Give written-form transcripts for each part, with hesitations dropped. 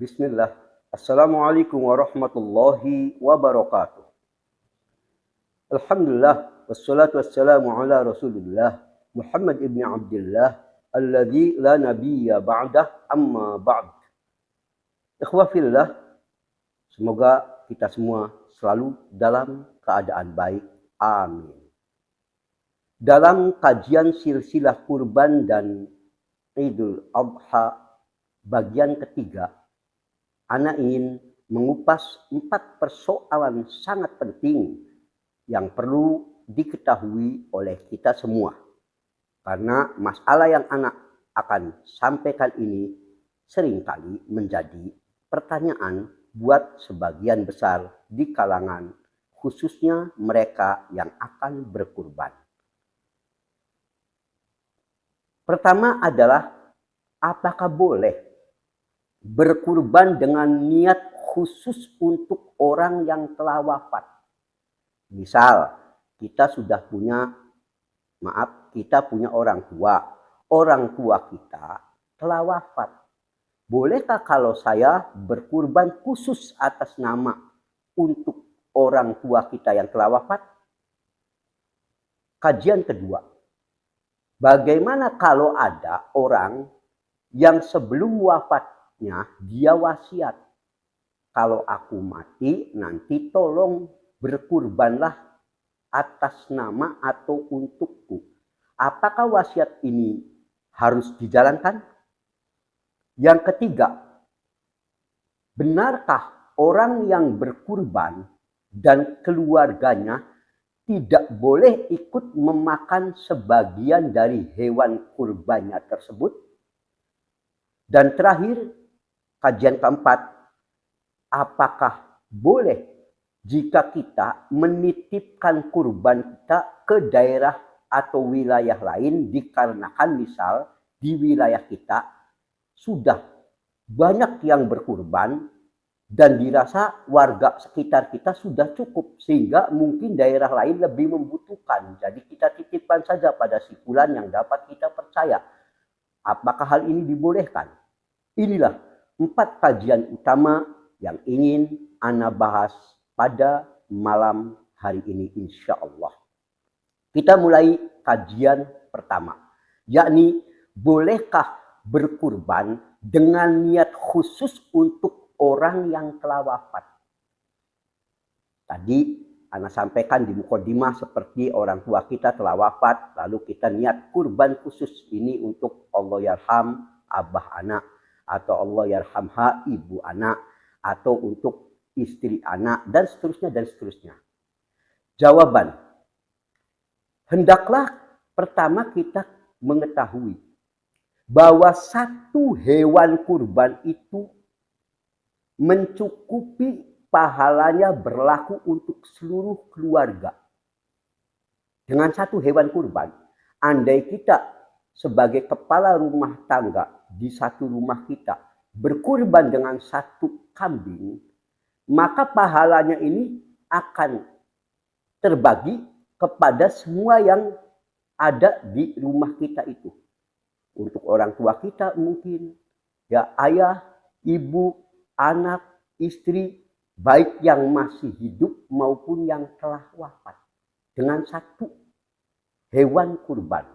Bismillah. Assalamualaikum warahmatullahi wabarakatuh. Alhamdulillah. Wassalatu wassalamu ala rasulillah. Muhammad ibn Abdullah. Alladhi la nabiyya ba'dah amma ba'd. Ikhwafillah. Semoga kita semua selalu dalam keadaan baik. Amin. Dalam kajian silsilah kurban dan Idul Adha bagian ketiga, Ana ingin mengupas 4 persoalan sangat penting yang perlu diketahui oleh kita semua. Karena masalah yang Ana akan sampaikan ini seringkali menjadi pertanyaan buat sebagian besar di kalangan, khususnya mereka yang akan berkurban. Pertama adalah, apakah boleh berkurban dengan niat khusus untuk orang yang telah wafat? Misal, kita punya orang tua kita telah wafat. Bolehkah kalau saya berkurban khusus atas nama untuk orang tua kita yang telah wafat? Kajian kedua, bagaimana kalau ada orang yang sebelum wafatnya dia wasiat, kalau aku mati nanti tolong berkurbanlah atas nama atau untukku. Apakah wasiat ini harus dijalankan? Yang ketiga, benarkah orang yang berkurban dan keluarganya tidak boleh ikut memakan sebagian dari hewan kurbannya tersebut? Dan terakhir, kajian keempat, apakah boleh jika kita menitipkan kurban kita ke daerah atau wilayah lain dikarenakan misal di wilayah kita sudah banyak yang berkurban dan dirasa warga sekitar kita sudah cukup sehingga mungkin daerah lain lebih membutuhkan. Jadi kita titipkan saja pada si fulan yang dapat kita percaya. Apakah hal ini dibolehkan? Inilah 4 kajian utama yang ingin Ana bahas pada malam hari ini insya Allah. Kita mulai kajian pertama, yakni bolehkah berkurban dengan niat khusus untuk orang yang telah wafat? Tadi Ana sampaikan di mukadimah seperti orang tua kita telah wafat, lalu kita niat kurban khusus ini untuk Allah yarham abah anak, atau Allah yarhamha ibu anak, atau untuk istri anak, dan seterusnya dan seterusnya. Jawaban, hendaklah pertama kita mengetahui bahwa satu hewan kurban itu mencukupi pahalanya berlaku untuk seluruh keluarga. Dengan satu hewan kurban, andai kita sebagai kepala rumah tangga di satu rumah kita berkurban dengan satu kambing, maka pahalanya ini akan terbagi kepada semua yang ada di rumah kita itu. Untuk orang tua kita mungkin, ya ayah, ibu, anak, istri, baik yang masih hidup maupun yang telah wafat. Dengan satu hewan kurban.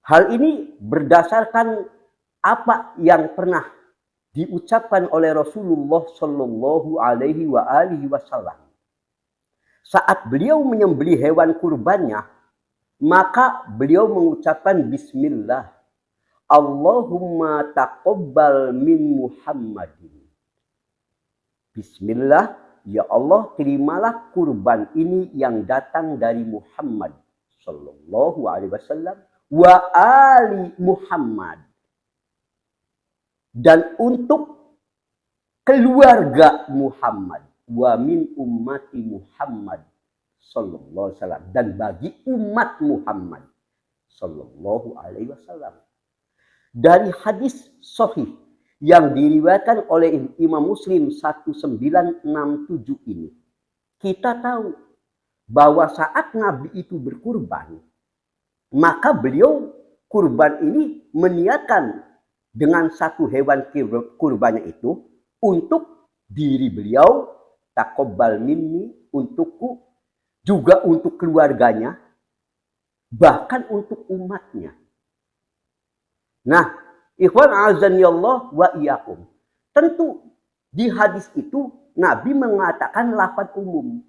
Hal ini berdasarkan apa yang pernah diucapkan oleh Rasulullah Shallallahu Alaihi Wasallam. Saat beliau menyembelih hewan kurbannya, maka beliau mengucapkan Bismillah, Allahumma taqabbal min Muhammadin. Bismillah, ya Allah terimalah kurban ini yang datang dari Muhammad Shallallahu Alaihi Wasallam wa ali Muhammad, dan untuk keluarga Muhammad, wa min ummati Muhammad sallallahu alaihi wasallam, dan bagi umat Muhammad sallallahu alaihi wasallam. Dari hadis sahih yang diriwayatkan oleh Imam Muslim 1967 ini, kita tahu bahwa saat Nabi itu berkurban, maka beliau kurban ini meniatkan dengan satu hewan kurbannya itu untuk diri beliau, taqabbal minni, untukku, juga untuk keluarganya, bahkan untuk umatnya. Nah, ikhwan azani Allah wa iyyakum. Tentu di hadis itu Nabi mengatakan lafaz umum.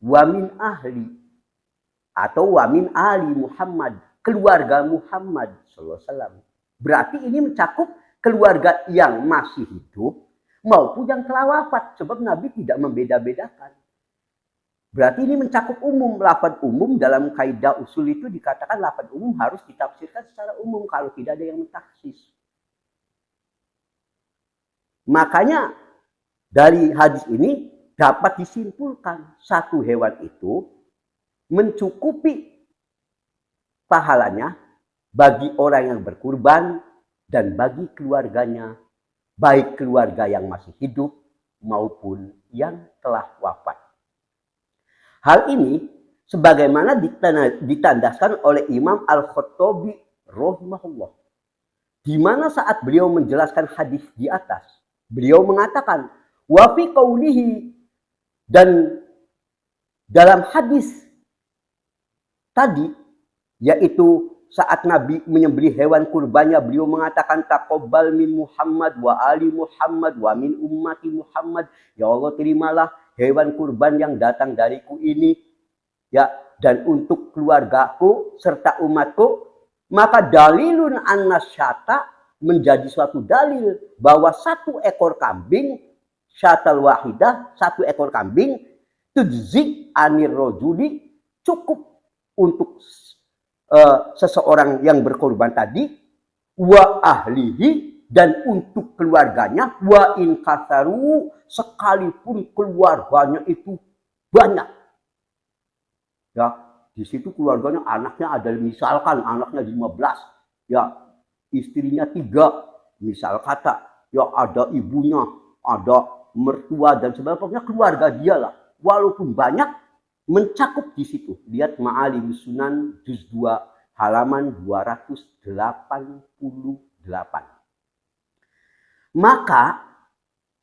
Wa min ahli atau wa min ali Muhammad, keluarga Muhammad sallallahu alaihi wasallam. Berarti ini mencakup keluarga yang masih hidup maupun yang telah wafat, sebab Nabi tidak membeda-bedakan. Berarti ini mencakup umum. Lafaz umum dalam kaidah usul itu dikatakan lafaz umum harus ditafsirkan secara umum kalau tidak ada yang mentaksis. Makanya dari hadis ini dapat disimpulkan satu hewan itu mencukupi pahalanya bagi orang yang berkurban dan bagi keluarganya, baik keluarga yang masih hidup maupun yang telah wafat. Hal ini sebagaimana ditandaskan oleh Imam Al-Khattabi rahimahullah, di mana saat beliau menjelaskan hadis di atas, beliau mengatakan wa fi qaulihi, dan dalam hadis tadi, yaitu saat Nabi menyembelih hewan kurbannya, beliau mengatakan taqabbal min Muhammad wa ali Muhammad wa min ummati Muhammad. Ya Allah, terimalah hewan kurban yang datang dariku ini, ya, dan untuk keluargaku serta umatku. Maka dalilun annasyata, menjadi suatu dalil bahwa satu ekor kambing, syatal wahidah, satu ekor kambing, tujzi anir rojuli, cukup untuk seseorang yang berkorban tadi, wa ahlihi, dan untuk keluarganya, wa in kasaru, sekalipun keluarganya itu banyak. Ya, di situ keluarganya anaknya ada, misalkan anaknya 15, ya istrinya 3, misal kata, ya ada ibunya, ada mertua dan sebagainya, keluarga dia lah. Walaupun banyak, mencakup di situ. Lihat Ma'alimus Sunan juz 2 halaman 288. Maka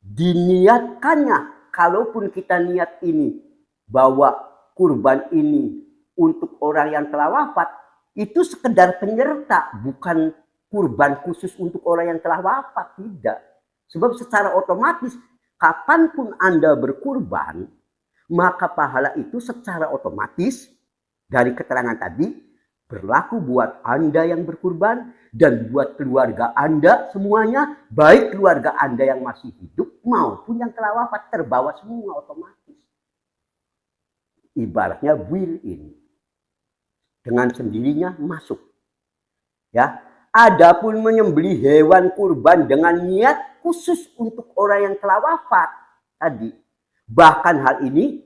diniatkannya, kalaupun kita niat ini bahwa kurban ini untuk orang yang telah wafat, itu sekedar penyerta, bukan kurban khusus untuk orang yang telah wafat, tidak. Sebab secara otomatis kapanpun Anda berkurban, maka pahala itu secara otomatis dari keterangan tadi berlaku buat Anda yang berkurban dan buat keluarga Anda semuanya, baik keluarga Anda yang masih hidup maupun yang telah wafat, terbawa semua otomatis. Ibaratnya built-in, dengan sendirinya masuk. Ya, adapun menyembelih hewan kurban dengan niat khusus untuk orang yang telah wafat tadi, bahkan hal ini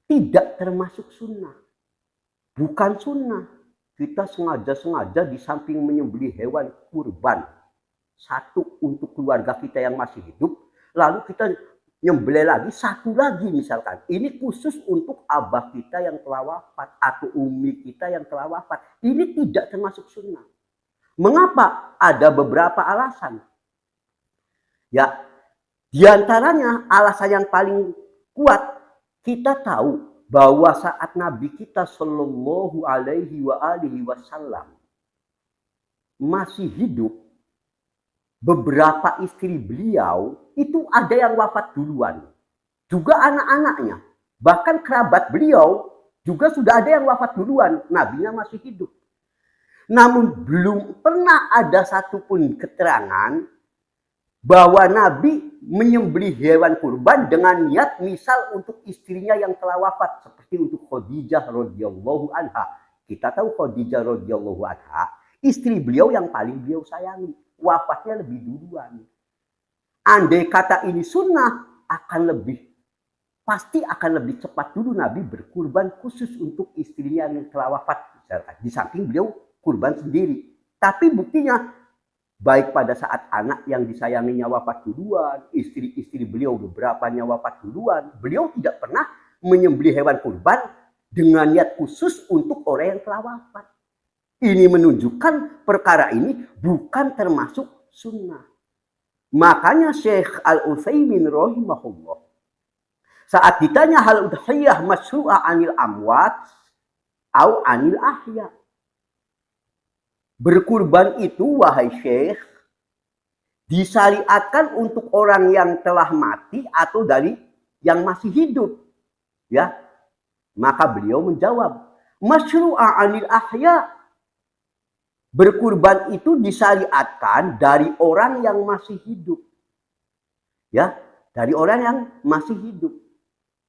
tidak termasuk sunnah. Bukan sunnah. Kita sengaja-sengaja di samping menyembelih hewan kurban, satu untuk keluarga kita yang masih hidup, lalu kita nyembelih lagi satu lagi misalkan. Ini khusus untuk abah kita yang telah wafat atau umi kita yang telah wafat. Ini tidak termasuk sunnah. Mengapa? Ada beberapa alasan. Ya, di antaranya alasan yang paling kuat, kita tahu bahwa saat Nabi kita Shallallahu Alaihi Wasallam masih hidup, beberapa istri beliau itu ada yang wafat duluan, juga anak-anaknya, bahkan kerabat beliau juga sudah ada yang wafat duluan, nabinya masih hidup. Namun belum pernah ada satupun keterangan bahwa Nabi menyembelih hewan kurban dengan niat misal untuk istrinya yang telah wafat, seperti untuk Khadijah radhiyallahu anha. Kita tahu Khadijah radhiyallahu anha, istri beliau yang paling beliau sayangi, wafatnya lebih duluan. Andai kata ini sunnah, pasti akan lebih cepat dulu Nabi berkurban khusus untuk istrinya yang telah wafat, di samping beliau kurban sendiri. Tapi buktinya, baik pada saat anak yang disayanginya wafat duluan, istri-istri beliau beberapanya wafat duluan, beliau tidak pernah menyembelih hewan kurban dengan niat khusus untuk orang yang telah wafat. Ini menunjukkan perkara ini bukan termasuk sunnah. Makanya Syekh Al-Utsaimin rahimahullah, saat ditanya hal udhiyah masyru'ah anil amwat au anil ahya. Berkurban itu, wahai Syekh, disyariatkan untuk orang yang telah mati atau dari yang masih hidup. Ya. Maka beliau menjawab, masyru'ah anil ahya. Berkurban itu disyariatkan dari orang yang masih hidup. Ya, dari orang yang masih hidup.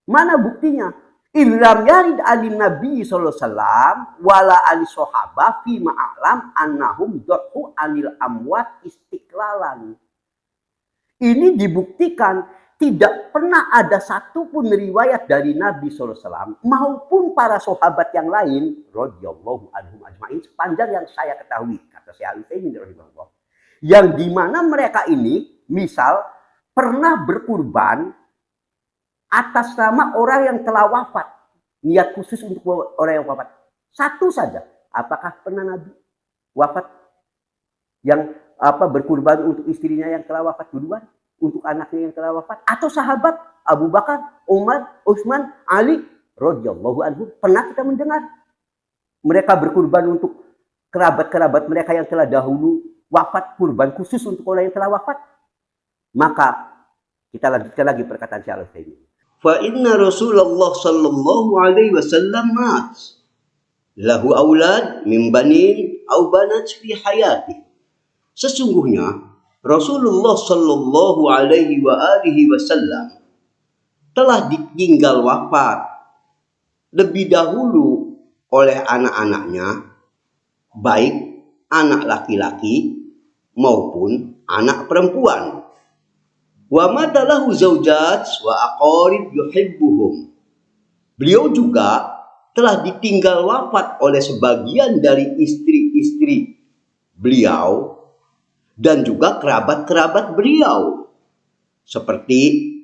Mana buktinya? Illam yarid alin Nabi sallallahu alaihi wasallam wala ali sahabah fi ma'alam annahum dhahu anil amwat istiqlalan. Ini dibuktikan tidak pernah ada satupun riwayat dari Nabi SAW maupun para sahabat yang lain radhiyallahu anhum ajmain sepanjang yang saya ketahui, kata Syekh Al-Utsaimin rahimahullah, yang dimana mereka ini misal pernah berkurban atas nama orang yang telah wafat, niat khusus untuk orang yang wafat satu saja. Apakah pernah Nabi wafat yang berkurban untuk istrinya yang telah wafat duluan, untuk anaknya yang telah wafat, atau sahabat Abu Bakar, Umar, Utsman, Ali radhiyallahu anhu? Pernah kita mendengar mereka berkurban untuk kerabat-kerabat mereka yang telah dahulu wafat, kurban khusus untuk orang yang telah wafat? Maka kita lanjutkan lagi perkataan Syekh Al-Utsaimin. Fa inna Rasulullah sallallahu alaihi wasallam mat lahu aulad min banin au banat fi hayati. Sesungguhnya Rasulullah sallallahu alaihi wasallam telah ditinggal wafat lebih dahulu oleh anak-anaknya, baik anak laki-laki maupun anak perempuan. Wa matalahu zaujat wa aqarib yuhibbuhum. Beliau juga telah ditinggal wafat oleh sebagian dari istri-istri beliau dan juga kerabat-kerabat beliau. Seperti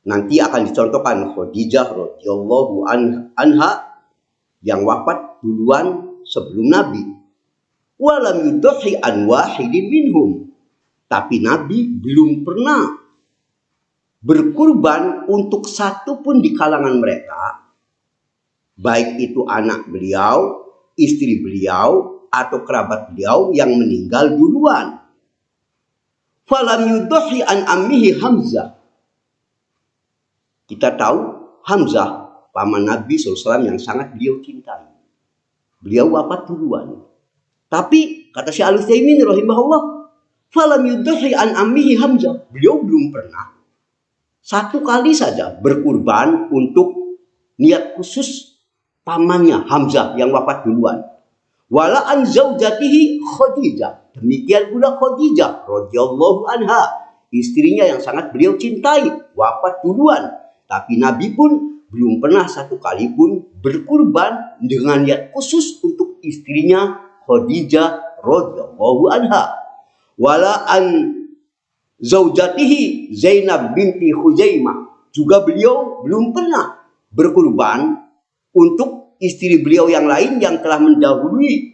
nanti akan dicontohkan Khadijah radhiyallahu anha yang wafat duluan sebelum Nabi. Walam yudhi an wahidin minhum. Tapi Nabi belum pernah berkurban untuk satu pun di kalangan mereka, baik itu anak beliau, istri beliau, atau kerabat beliau yang meninggal duluan. Falam yudhi an ammihi Hamzah. Kita tahu Hamzah, paman Nabi SAW yang sangat beliau cintai. Beliau wafat duluan. Tapi kata Syekh Al-Utsaimin rahimahullah, falam yudhi an ammihi Hamzah. Beliau belum pernah satu kali saja berkurban untuk niat khusus pamannya Hamzah yang wafat duluan. Wala an zaujatihi Khadijah. Demikian pula Khadijah radhiyallahu anha, istrinya yang sangat beliau cintai, wafat duluan. Tapi Nabi pun belum pernah satu kali pun berkurban dengan niat khusus untuk istrinya Khadijah radhiyallahu anha. Wala an zaujatihi Zainab binti Khuzaimah. Juga beliau belum pernah berkurban untuk istri beliau yang lain yang telah mendahului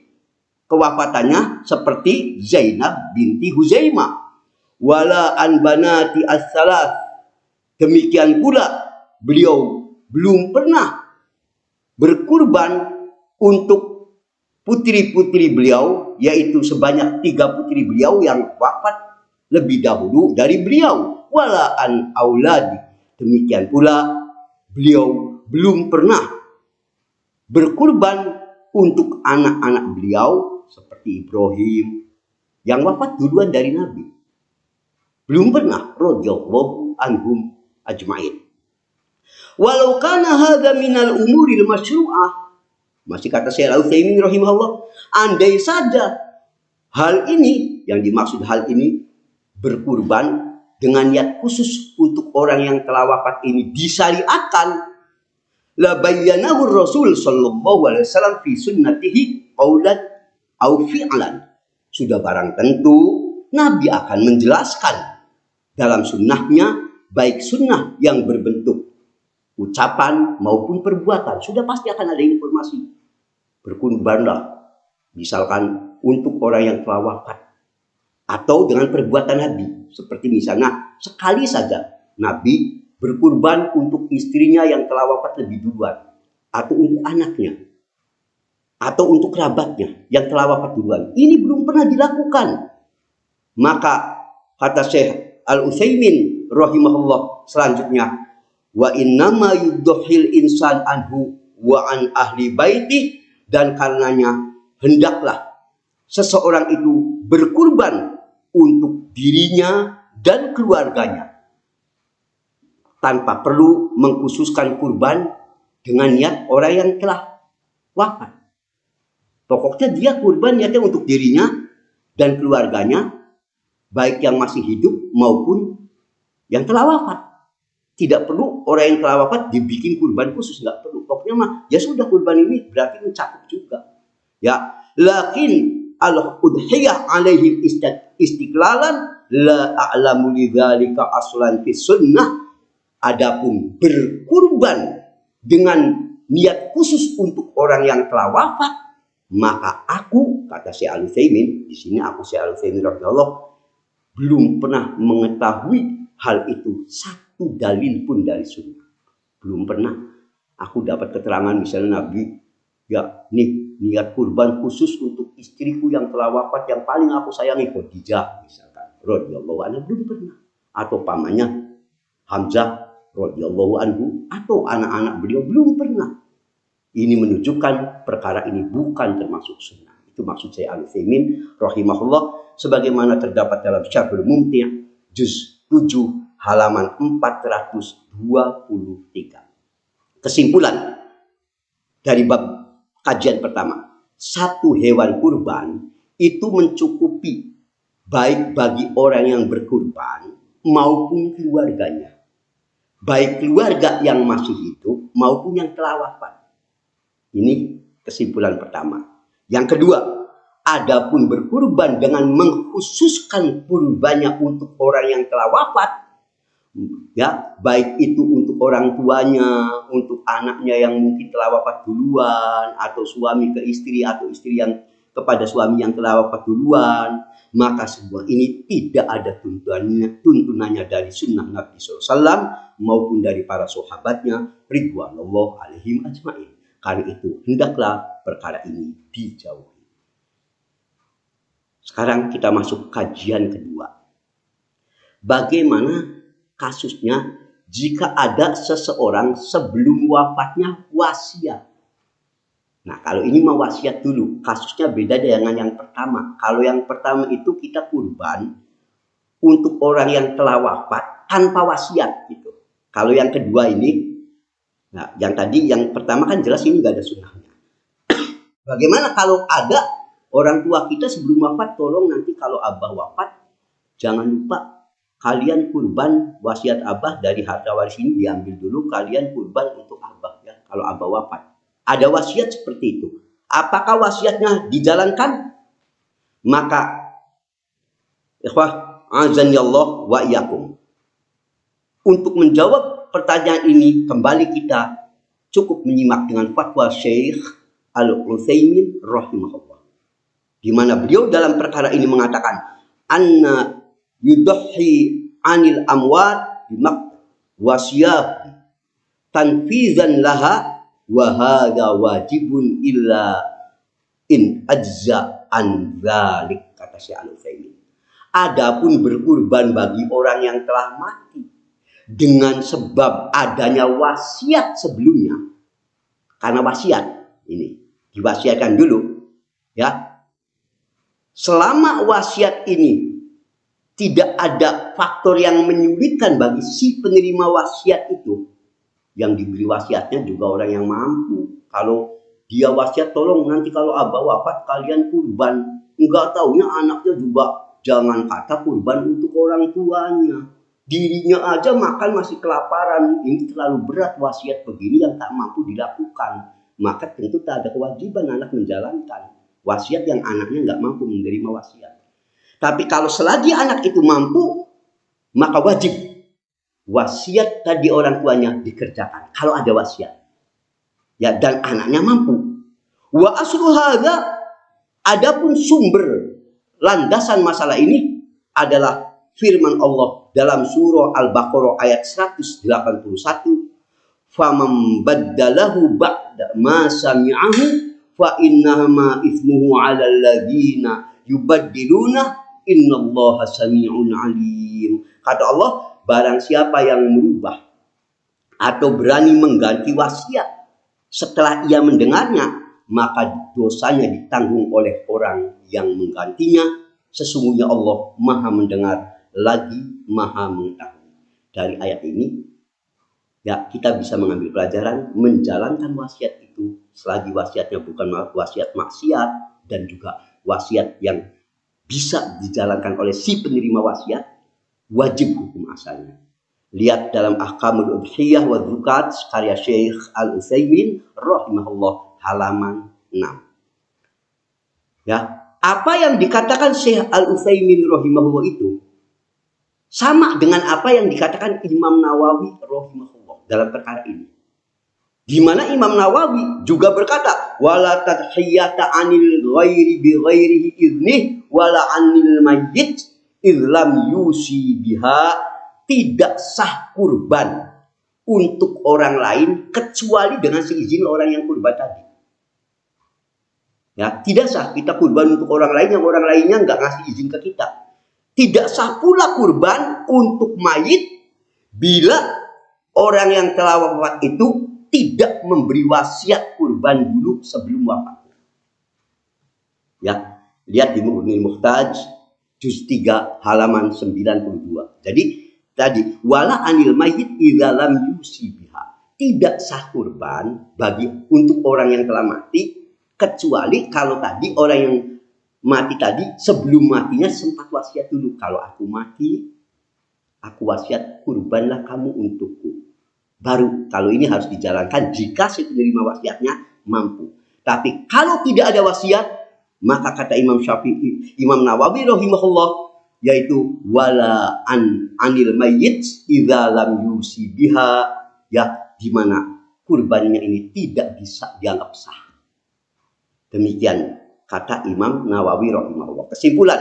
kewafatannya seperti Zainab binti Khuzaimah. Wala an banati as-salas. Demikian pula beliau belum pernah berkurban untuk putri-putri beliau, yaitu sebanyak 3 putri beliau yang wafat lebih dahulu dari beliau. Wala an auladi. Demikian pula beliau belum pernah berkurban untuk anak-anak beliau seperti Ibrahim yang wafat duluan dari Nabi. Belum pernah radhiyallahu anhum ajmain. Walau kana hadza minal umuril masyru'ah. Masih kata Syekh Al-Utsaimin rahimahullah, andai saja hal ini, yang dimaksud hal ini berkurban dengan niat khusus untuk orang yang telah wafat ini disyariatkan, la bayyanahu Rasul sallallahu alaihi wasallam fi sunnatihi qaulan au fi'lan. Sudah barang tentu Nabi akan menjelaskan dalam sunnahnya, baik sunnah yang berbentuk ucapan maupun perbuatan. Sudah pasti akan ada informasi. Berkurbanlah Misalkan untuk orang yang telah wafat, atau dengan perbuatan Nabi. Seperti misalnya sekali saja Nabi berkurban untuk istrinya yang telah wafat lebih duluan, atau untuk anaknya, atau untuk kerabatnya yang telah wafat duluan. Ini belum pernah dilakukan. Maka kata Syekh Al-Utsaimin rahimahullah selanjutnya, wa innama yudhil insan anhu wa an ahli baiti, dan karenanya hendaklah seseorang itu berkurban untuk dirinya dan keluarganya tanpa perlu mengkhususkan kurban dengan niat orang yang telah wafat. Pokoknya dia kurban niatnya untuk dirinya dan keluarganya, baik yang masih hidup maupun yang telah wafat. Tidak perlu orang yang telah wafat dibikin kurban khusus, nggak perlu. Pokoknya mah ya sudah, kurban ini berarti mencakup juga. Ya, lakin al-udhiyah alaihim istiqlalan la a'lamu lidzalika aslan fi sunnah. Adapun berkurban dengan niat khusus untuk orang yang telah wafat, maka aku, kata Syekh Al-Utsaimin, di sini aku Syekh Al-Utsaimin radhiyallahu, belum pernah mengetahui hal itu satu dalil pun dari sunnah. Belum pernah aku dapat keterangan misalnya Nabi, ya nih niat kurban khusus untuk istriku yang telah wafat yang paling aku sayangi, Khadijah misalkan radhiyallahu anha, belum pernah. Atau pamannya Hamzah radhiyallahu anhu, atau anak-anak beliau, belum pernah. Ini menunjukkan perkara ini bukan termasuk sunnah. Itu maksud saya Al-Utsaimin rahimahullah, sebagaimana terdapat dalam Syarhul Mumti' juz 7 halaman 423. Kesimpulan dari bab kajian pertama, satu hewan kurban itu mencukupi baik bagi orang yang berkurban maupun keluarganya, baik keluarga yang masih hidup maupun yang telah wafat. Ini kesimpulan pertama. Yang kedua, adapun berkurban dengan mengkhususkan kurbannya untuk orang yang telah wafat, ya baik itu untuk orang tuanya, untuk anaknya yang mungkin telah wafat duluan, atau suami ke istri, atau istri yang kepada suami yang telah wafat duluan, maka semua ini tidak ada tuntunannya dari sunnah Nabi SAW maupun dari para sahabatnya ridwanullah alaihim ajmain. Karena itu hendaklah perkara ini dijauhi. Sekarang kita masuk kajian kedua. Bagaimana kasusnya jika ada seseorang sebelum wafatnya wasiat? Nah, kalau ini mau wasiat dulu, kasusnya beda dengan yang pertama. Kalau yang pertama itu kita kurban untuk orang yang telah wafat tanpa wasiat gitu. Kalau yang kedua ini, nah, yang tadi, yang pertama kan jelas ini nggak ada sunnahnya. Bagaimana kalau ada orang tua kita sebelum wafat, tolong nanti kalau abah wafat, jangan lupa kalian kurban wasiat abah dari harta waris ini diambil dulu, kalian kurban untuk abah ya kalau abah wafat. Ada wasiat seperti itu. Apakah wasiatnya dijalankan? Maka ikhwah azanillah wa iyyakum, untuk menjawab pertanyaan ini kembali kita cukup menyimak dengan fatwa Syekh Al-Utsaimin rahimahullah, di mana beliau dalam perkara ini mengatakan anna yudhi anil amwat bimak wasiyah tanfizan laha wa hadza wajibun illa in ajza an dzalik, kata Syekh Al-Utsaimin. Adapun berkurban bagi orang yang telah mati dengan sebab adanya wasiat sebelumnya, karena wasiat ini diwasiatkan dulu ya, selama wasiat ini tidak ada faktor yang menyulitkan bagi si penerima wasiat itu, yang diberi wasiatnya juga orang yang mampu. Kalau dia wasiat, tolong nanti kalau abah wafat kalian kurban, enggak taunya anaknya juga, jangan kata kurban untuk orang tuanya, dirinya aja makan masih kelaparan. Ini terlalu berat wasiat begini yang tak mampu dilakukan. Maka tentu tak ada kewajiban anak menjalankan wasiat yang anaknya nggak mampu menerima wasiat. Tapi kalau selagi anak itu mampu, maka wajib wasiat tadi orang tuanya dikerjakan. Kalau ada wasiat, ya, dan anaknya mampu. Wa aslu hadza, Adapun sumber landasan masalah ini adalah firman Allah dalam surah Al-Baqarah ayat 181, "Faman baddalahu ba'da ma sami'ahu fa innama itsmuhu 'alal ladzina yubaddiluna innallaha sami'un 'alim." Kata Allah, barang siapa yang merubah atau berani mengganti wasiat setelah ia mendengarnya, maka dosanya ditanggung oleh orang yang menggantinya. Sesungguhnya Allah Maha mendengar lagi Maha mengetahui. Dari ayat ini, ya, kita bisa mengambil pelajaran menjalankan wasiat itu selagi wasiatnya bukan wasiat maksiat dan juga wasiat yang bisa dijalankan oleh si penerima wasiat, wajib hukum asalnya. Lihat dalam Ahkamul Udhiyah wa Dzukat karya Syekh Al-Utsaimin rahimahullah halaman 6. Ya, apa yang dikatakan Syekh Al-Utsaimin rahimahullah itu sama dengan apa yang dikatakan Imam Nawawi rahimahullah dalam perkara ini. Di mana Imam Nawawi juga berkata, wala tadhiyata 'anil ghairi bi ghairihi idnih wala 'anil mayyit illam yusi biha. Tidak sah kurban untuk orang lain kecuali dengan seizin orang yang kurban tadi. Ya, tidak sah kita kurban untuk orang lain yang orang lainnya nggak ngasih izin ke kita. Tidak sah pula kurban untuk mayit bila orang yang telah wafat itu tidak memberi wasiat kurban dulu sebelum wafat. Ya, lihat di Mu'nil Muhtaj juz 3 halaman 92. Jadi tadi wala anil mayyit idza lam yusi biha. Tidak sah kurban bagi untuk orang yang telah mati kecuali kalau tadi orang yang mati tadi sebelum matinya sempat wasiat dulu. Kalau aku mati, aku wasiat kurbanlah kamu untukku. Baru kalau ini harus dijalankan jika si penerima wasiatnya mampu. Tapi kalau tidak ada wasiat, maka kata Imam Syafi'i, Imam Nawawi rahimahullah, yaitu wala anil mayyit idza lam yusi biha, ya, di mana kurbannya ini tidak bisa dianggap sah. Demikian kata Imam Nawawi rahimahullah. Kesimpulan,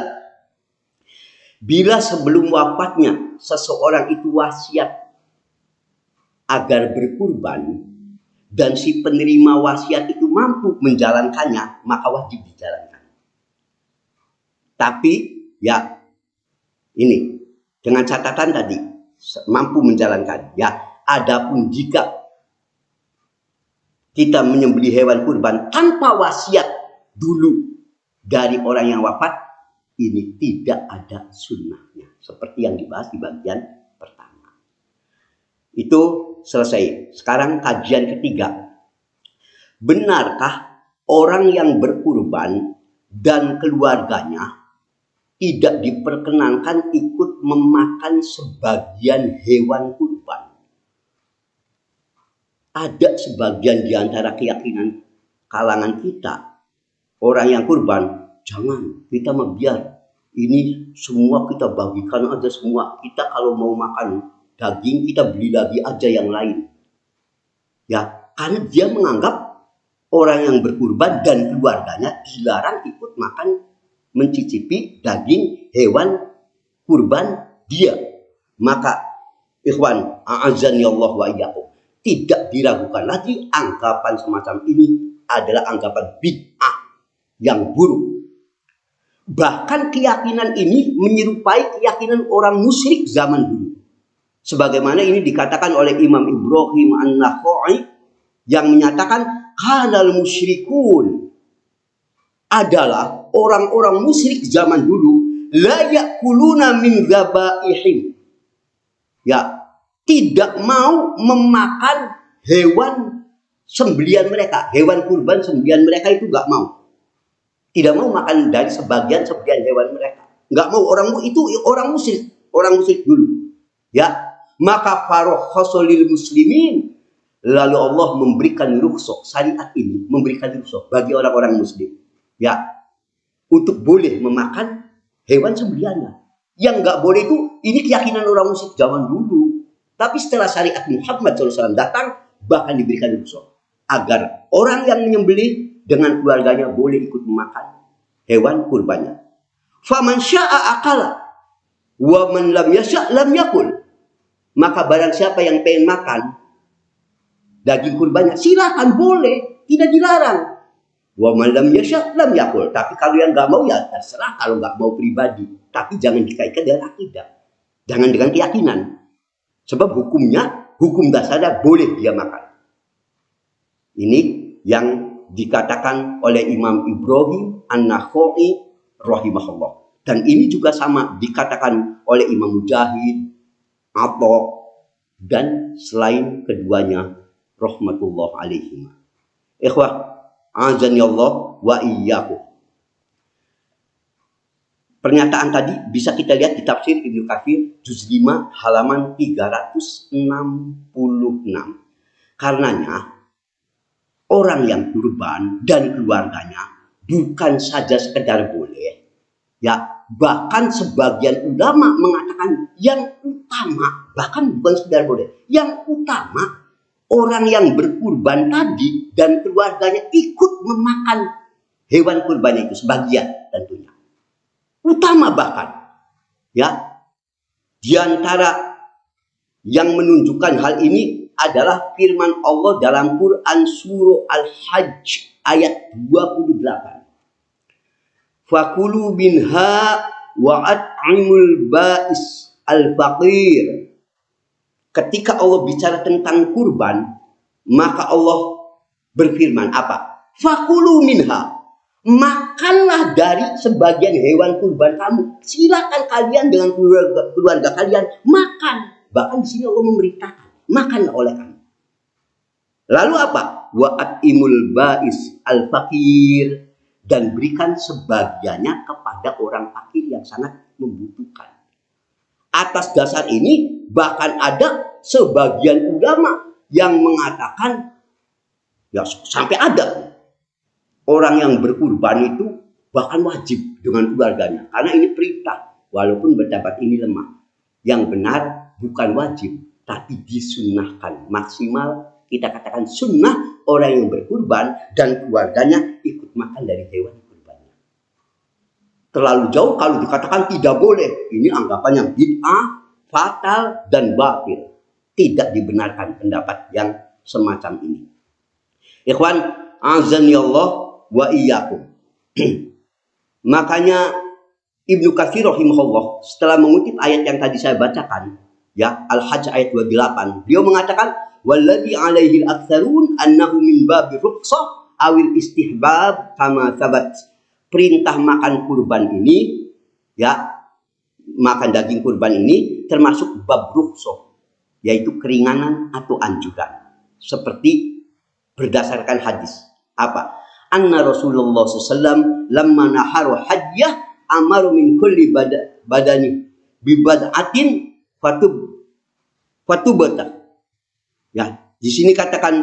bila sebelum wafatnya seseorang itu wasiat agar berkurban dan si penerima wasiat itu mampu menjalankannya, maka wajib dijalankan. Tapi ya, ini dengan catatan tadi mampu menjalankan. Ya, adapun jika kita menyembelih hewan kurban tanpa wasiat dulu dari orang yang wafat, ini tidak ada sunnahnya. Seperti yang dibahas di bagian pertama. Itu selesai. Sekarang kajian ketiga. Benarkah orang yang berkurban dan keluarganya tidak diperkenankan ikut memakan sebagian hewan kurban? Ada sebagian di antara keyakinan kalangan kita, orang yang kurban, jangan, kita mah biar ini semua kita bagikan aja semua. Kita kalau mau makan daging, kita beli lagi aja yang lain. Ya, karena dia menganggap orang yang berkurban dan keluarganya dilarang ikut makan, mencicipi daging hewan kurban dia. Maka ikhwan, a'azzani Allah wa iyyakum, tidak diragukan lagi anggapan semacam ini adalah anggapan bid'ah yang buruk. Bahkan keyakinan ini menyerupai keyakinan orang musyrik zaman dulu. Sebagaimana ini dikatakan oleh Imam Ibrahim An-Nakha'i yang menyatakan kanal musyrikun adalah orang-orang musyrik zaman dulu la yakuluna min dzabaihim, ya, tidak mau memakan hewan sembelian mereka, hewan kurban sembelian mereka itu gak mau, tidak mau makan dari sebagian hewan mereka, nggak mau. Orang itu orang musyrik dulu, ya. Maka farokhosolil muslimin, lalu Allah memberikan rukhsah, syariat ini memberikan rukhsah bagi orang-orang muslim, ya, untuk boleh memakan hewan sembeliannya. Yang nggak boleh itu, ini keyakinan orang musyrik zaman dulu. Tapi setelah syariat Muhammad SAW datang, bahkan diberikan rukhsah agar orang yang menyembelih dengan keluarganya boleh ikut memakan hewan kurbannya. Faman sya'a akala wa man lam yasha' lam yakul. Maka barang siapa yang pengen makan daging kurbannya, silakan, boleh, tidak dilarang. Wa man lam yasha' lam yakul. Tapi kalau yang nggak mau ya terserah, kalau nggak mau pribadi. Tapi jangan dikaitkan dengan akidah, jangan dengan keyakinan. Sebab hukumnya, hukum dasarnya boleh dia makan. Ini yang dikatakan oleh Imam Ibrahim An-Nakhai rahimahullah. Dan ini juga sama dikatakan oleh Imam Mujahid, Atha, dan selain keduanya rahmatullah alaihim. Ikhwah, azani Allah wa iyyakum. Pernyataan tadi bisa kita lihat di tafsir Ibnu Katsir juz 5 halaman 366. Karenanya orang yang kurban dan keluarganya bukan saja sekedar boleh, ya, bahkan sebagian ulama mengatakan yang utama, bahkan bukan sekedar boleh, yang utama orang yang berkurban tadi dan keluarganya ikut memakan hewan kurbannya itu, sebagian tentunya. Utama bahkan, ya, di antara yang menunjukkan hal ini adalah firman Allah dalam Quran surah Al-Hajj ayat 28. Fakulu minha wa at'imul ba'is al-faqir. Ketika Allah bicara tentang kurban, maka Allah berfirman apa? Fakulu minha. Makanlah dari sebagian hewan kurban kamu. Silakan kalian dengan keluarga kalian makan. Bahkan di sini Allah memberitakan, makanlah oleh kamu. Lalu apa? Wa at'imul ba'is al-faqir. Dan berikan sebagiannya kepada orang fakir yang sangat membutuhkan. Atas dasar ini bahkan ada sebagian ulama yang mengatakan, ya sampai ada orang yang berkurban itu bahkan wajib dengan keluarganya. Karena ini perintah, walaupun pendapat ini lemah. Yang benar bukan wajib, tapi disunnahkan. Maksimal kita katakan sunnah, orang yang berkurban dan keluarganya ikut makan dari hewan kurbannya. Terlalu jauh kalau dikatakan tidak boleh. Ini anggapan yang bid'ah, fatal, dan batil. Tidak dibenarkan pendapat yang semacam ini. Ikhwan, azani Allah wa iyyakum. Makanya Ibnu Katsir rahimahullah setelah mengutip ayat yang tadi saya bacakan, ya, Al-Hajj ayat 28, beliau mengatakan walladzi alaihi al-aktsarun annahu min babi rukhsah awil istihbab kama sabat. Perintah makan kurban ini, ya, makan daging kurban ini termasuk bab rukhsah, yaitu keringanan atau anjuran, seperti berdasarkan hadis apa? Anna Rasulullah SAW lamma naharu hajjah amaru min kulli badani bibad'atin fatubata. Ya, di sini katakan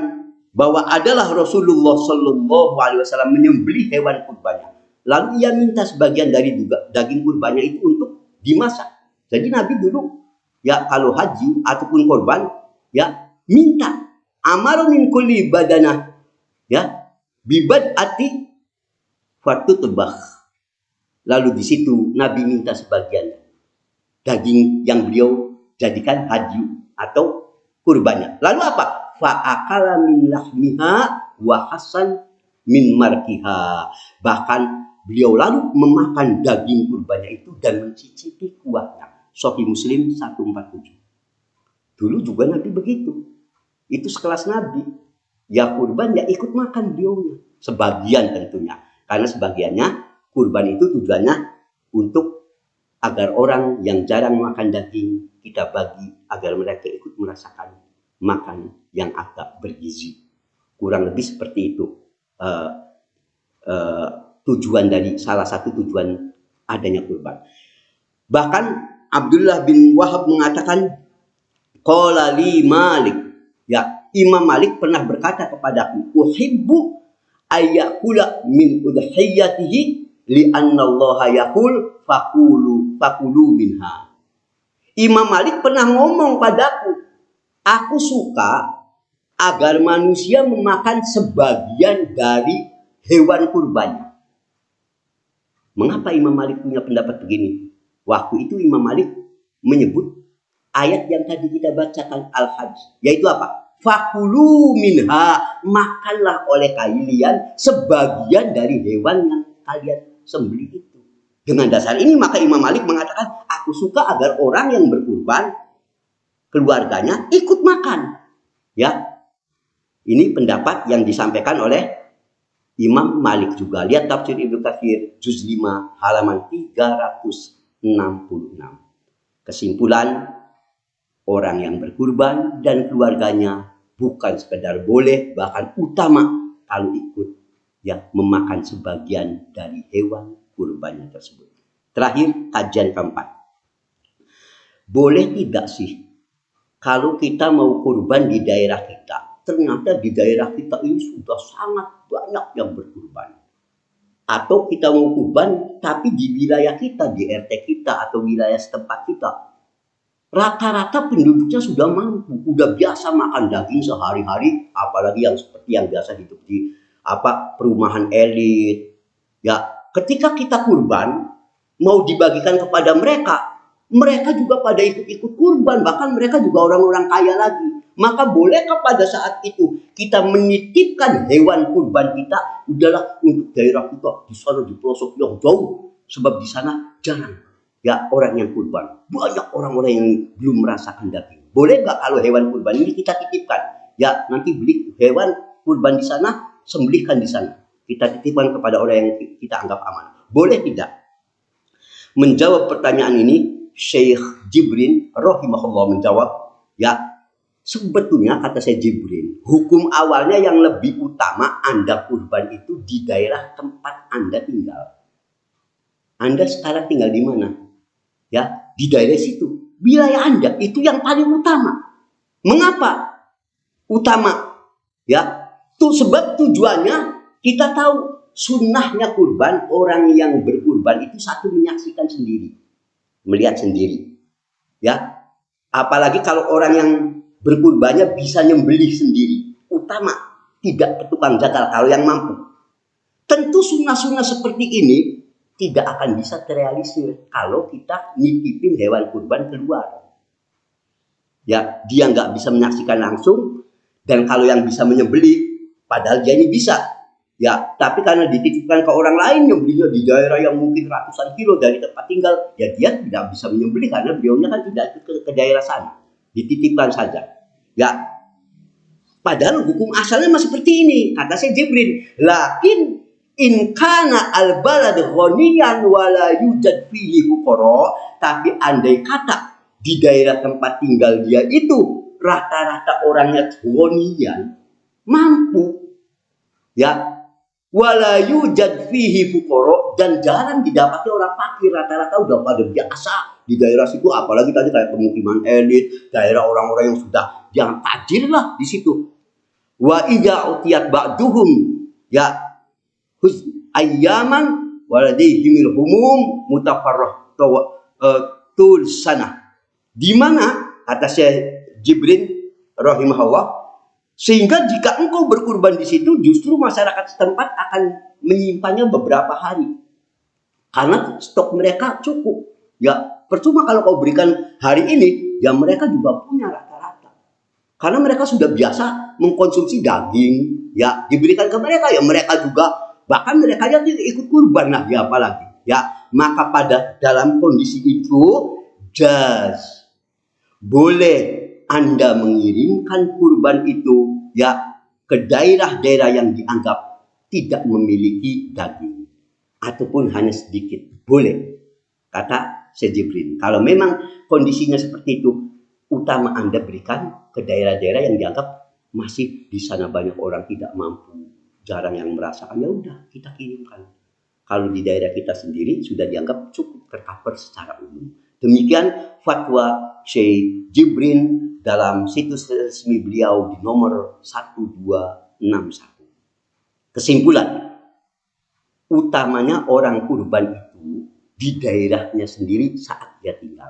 bahwa adalah Rasulullah SAW menyembelih hewan kurbannya. Lalu ia minta sebagian dari daging kurbannya itu untuk dimasak. Jadi Nabi dulu, ya, kalau haji ataupun korban, ya, minta amaru min kulli badanah, ya, bibad'ati fatutbah. Lalu di situ Nabi minta sebagian daging yang beliau jadikan haji atau kurbannya. Lalu apa? Fa'akala min lahmiha wa hasan min markiha. Bahkan beliau lalu memakan daging kurbannya itu dan mencicipi kuahnya. Sahih Muslim 147. Dulu juga Nabi begitu. Itu sekelas Nabi. Ya kurban, ya ikut makan beliaunya. Sebagian tentunya. Karena sebagiannya kurban itu tujuannya untuk agar orang yang jarang makan daging kita bagi agar mereka ikut merasakan makan yang agak bergizi. Kurang lebih seperti itu tujuan dari salah satu tujuan adanya kurban. Bahkan Abdullah bin Wahab mengatakan, qala li Malik, ya, Imam Malik pernah berkata kepadaku, uhibbu ayyakula min udhiyatihi li anna Allah yaqul fakulu minha. Imam Malik pernah ngomong padaku, aku suka agar manusia memakan sebagian dari hewan kurbannya. Mengapa Imam Malik punya pendapat begini? Waktu itu Imam Malik menyebut ayat yang tadi kita bacakan Al-Hajj, yaitu apa? Fakulu minha, makanlah oleh kalian sebagian dari hewan yang kalian sembelih itu. Dengan dasar ini maka Imam Malik mengatakan, aku suka agar orang yang berkurban keluarganya ikut makan. Ya, ini pendapat yang disampaikan oleh Imam Malik juga. Lihat tafsir Ibnu Katsir juz 5 halaman 366. Kesimpulan, orang yang berkurban dan keluarganya bukan sekedar boleh, bahkan utama kalau ikut memakan sebagian dari hewan kurbannya tersebut. Terakhir, kajian keempat. Boleh tidak sih kalau kita mau kurban di daerah kita, ternyata di daerah kita ini sudah sangat banyak yang berkurban. Atau kita mau kurban tapi di wilayah kita, di RT kita atau wilayah setempat kita, rata-rata penduduknya sudah mampu, udah biasa makan daging sehari-hari, apalagi yang seperti yang biasa hidup di perumahan elit. Ya, ketika kita kurban mau dibagikan kepada mereka, mereka juga pada ikut-ikut kurban, bahkan mereka juga orang-orang kaya lagi. Maka bolehkah pada saat itu kita menitipkan hewan kurban kita udahlah untuk daerah kita di sana di pelosok yang jauh, sebab di sana jarang orang yang kurban, banyak orang-orang yang belum merasakan daging. Boleh nggak kalau hewan kurban ini kita titipkan? Ya, nanti beli hewan kurban di sana, sembelihkan di sana. Kita titipkan kepada orang yang kita anggap aman. Boleh tidak? Menjawab pertanyaan ini, Syekh Jibrin rahimahullah menjawab, ya sebetulnya kata Syekh Jibrin, hukum awalnya yang lebih utama Anda kurban itu di daerah tempat Anda tinggal. Anda sekarang tinggal di mana? Ya, di daerah situ. Wilayah Anda itu yang paling utama. Mengapa utama? Ya, sebab tujuannya kita tahu sunnahnya kurban, orang yang berkurban itu satu menyaksikan sendiri, melihat sendiri. Ya, apalagi kalau orang yang berkurbannya bisa nyembelih sendiri. Utama, tidak ke tukang jagal kalau yang mampu. Tentu sunnah-sunnah seperti ini tidak akan bisa terrealisir kalau kita nitipin hewan kurban keluar. Ya, dia nggak bisa menyaksikan langsung, dan kalau yang bisa menyembelih, padahal dia ini bisa. Ya, tapi karena dititipkan ke orang lain yang belinya di daerah yang mungkin ratusan kilo dari tempat tinggal, ya dia tidak bisa menyembelih karena beliaunya kan tidak ke daerah sana. Dititipkan saja. Ya, padahal hukum asalnya masih seperti ini. Kata saya Jibrin, lakin in kana al balad ghaniyan wala yujad fihi fuqara, tapi andai kata di daerah tempat tinggal dia itu rata-rata orangnya ghaniyan, mampu, ya, wala yujad fihi fuqara, dan jarang didapati orang fakir, rata-rata udah pada biasa di daerah situ, apalagi tadi kayak pemukiman elit, daerah orang-orang yang sudah yang tajir lah di situ. Wa idza utiyat ba'duhum ya ayyaman waladihimil humum mutafarrah tul sana. Di mana kata Syekh Jibrin rahimahullah, sehingga jika engkau berkurban di situ justru masyarakat setempat akan menyimpannya beberapa hari karena stok mereka cukup. Ya, percuma kalau kau berikan hari ini, ya mereka juga punya rata-rata. Karena mereka sudah biasa mengkonsumsi daging, ya diberikan ke mereka, ya mereka juga, bahkan mereka yang ikut kurban lah, ya apalagi. Ya, maka pada dalam kondisi itu, boleh Anda mengirimkan kurban itu ya ke daerah-daerah yang dianggap tidak memiliki daging ataupun hanya sedikit. Boleh, kata Syekh Jibrin. Kalau memang kondisinya seperti itu, utama Anda berikan ke daerah-daerah yang dianggap masih di sana banyak orang tidak mampu, jarang yang merasakan, ya udah kita kirimkan. Kalau di daerah kita sendiri sudah dianggap cukup tercover secara umum. Demikian fatwa Syekh Jibrin dalam situs resmi beliau di nomor 1261. Kesimpulan, utamanya orang kurban itu di daerahnya sendiri saat dia tinggal.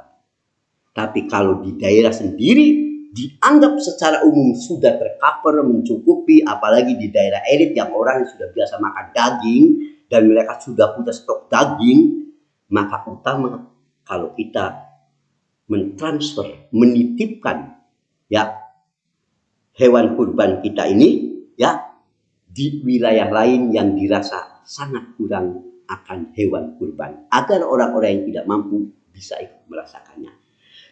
Tapi kalau di daerah sendiri dianggap secara umum sudah tercover, mencukupi, apalagi di daerah elit yang orang sudah biasa makan daging, dan mereka sudah punya stok daging, maka utama kalau kita mentransfer, menitipkan ya hewan kurban kita ini ya di wilayah lain yang dirasa sangat kurang akan hewan kurban, agar orang-orang yang tidak mampu bisa ikut merasakannya.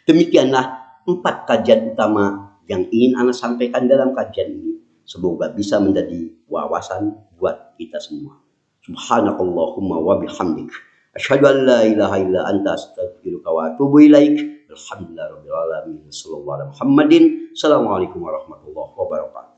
Demikianlah 4 kajian utama yang ingin Ana sampaikan dalam kajian ini. Semoga bisa menjadi wawasan buat kita semua. Subhanakallahumma wa bihamdik. Asyhadu an la ilaha illa anta astaghfiruka wa atubu ilaik. Alhamdulillahirabbil alamin. Sallallahu alaihi Muhammadin. Assalamualaikum warahmatullahi wabarakatuh.